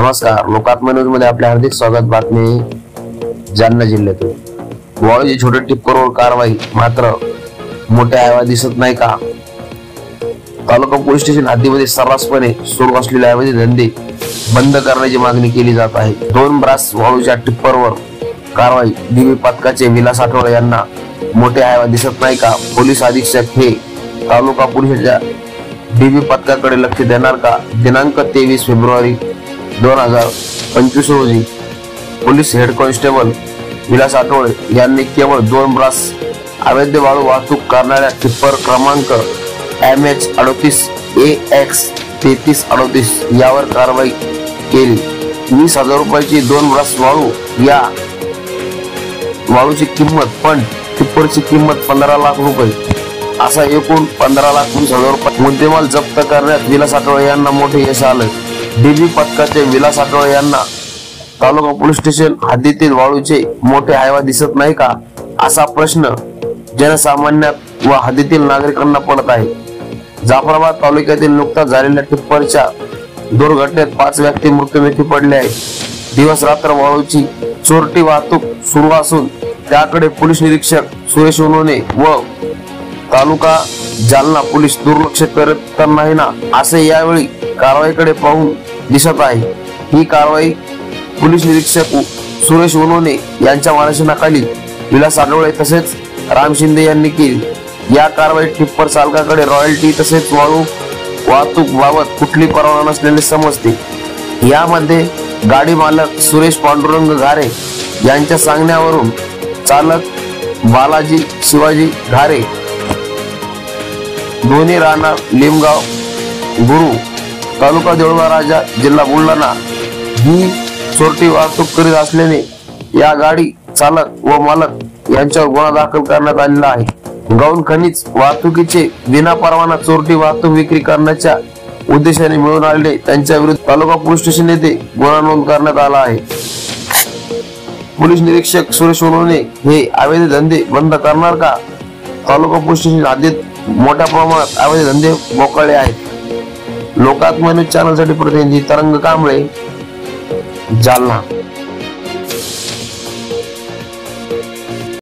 नमस्कार, लोकात्मा न्यूज मध्ये आपले हार्दिक स्वागत। बातमी जालना जिल्ह्यातून वाळूची छोटे टिप्परवर कारवाई, मात्र मोठे अहवाल दिसत नाही का? तालुका पोलीस स्टेशन हद्दीमध्ये सर्रासपणे सुरू असलेले अवैध धंदे बंद करण्याची मागणी केली जात आहे। 2 ब्रास वाळूच्या टिप्परवर कारवाई, डीबी पथकाचे विलास आठवले यांना मोठे अहवाल दिसत नाही का? पोलीस अधीक्षक हे तालुका पोलिसाच्या डीबी पथकाकडे लक्ष देणार का? दिनांक 23 फेब्रुवारी 2025 रोजी police head constable Vilas Athawale यांनी केवळ 2 ब्रास अवैध वाळू वाहतूक करणाऱ्या टिप्पर क्रमांक MH38 AX 3338 यावर कारवाई केली। 20,000 रुपयाची 2 ब्रास वाळू, या वाळूची किंमत पण टिप्परची किंमत 15 लाख रुपये, असा एकूण 15,20,000 रुपये मुद्देमाल जप्त करण्यात विलास आठवले यांना मोठे यश आलं। डीबी पथकाचे विलास आठवले यांना तालुका पोलीस स्टेशन हद्दीतील वाळूचे मोठे अहवाल दिसत नाही का, असा प्रश्न जनसामान्य व हद्दीतील नागरिकांना पडत आहे। जाफराबाद तालुक्यातील नुकताच झालेल्या टिप्परच्या दुर्घटनेत 5 व्यक्ती मृत्युमुखी पडले आहेत। दिवस रात्र वाळूची चोरटी वाहतूक सुरू असून त्याकडे पोलीस निरीक्षक सुरेश उनोने व तालुका जालना पोलीस दुर्लक्ष करत नाही ना, असे यावेळी कारवाईकडे पाहून दिसत आहे। ही कारवाई पोलीस निरीक्षक सुरेश उनोने यांच्या मार्गदर्शनाखाली विलास आठवले तसेच राम शिंदे यांनी केली। या कारवाईत टिप्पर चालकाकडे रॉयल्टी तसेच वाळू वाहतूक बाबत कुठली परवाना नसलेले समजते। यामध्ये गाडी मालक सुरेश पांडुरंग घारे यांच्या सांगण्यावरून चालक बालाजी शिवाजी घारे, दोन्ही राहणार लिमगाव गुरु, तालुका देऊळगाव राजा, जिल्हा बुलढाणा ही चोरटी वाहतूक करीत असल्याने या गाडी चालक व मालक यांच्यावर गुन्हा दाखल करण्यात आलेला आहे। गौण खनिज वाहतुकीचे विना परवाना चोरटी वाहतूक विक्री करण्याच्या उद्देशाने मिळून आलेले त्यांच्या विरुद्ध तालुका पोलीस स्टेशन येथे गुन्हा नोंद करण्यात आला आहे। पोलीस निरीक्षक सुरेश उनोने हे अवैध धंदे बंद करणार का? तालुका पोलीस स्टेशन हद्दीत मोठ्या प्रमाणात अवैध धंदे मोकळले आहेत। लोकात्मा न्यूज चॅनलसाठी प्रतिनिधी तरंग कांबळे, जालना।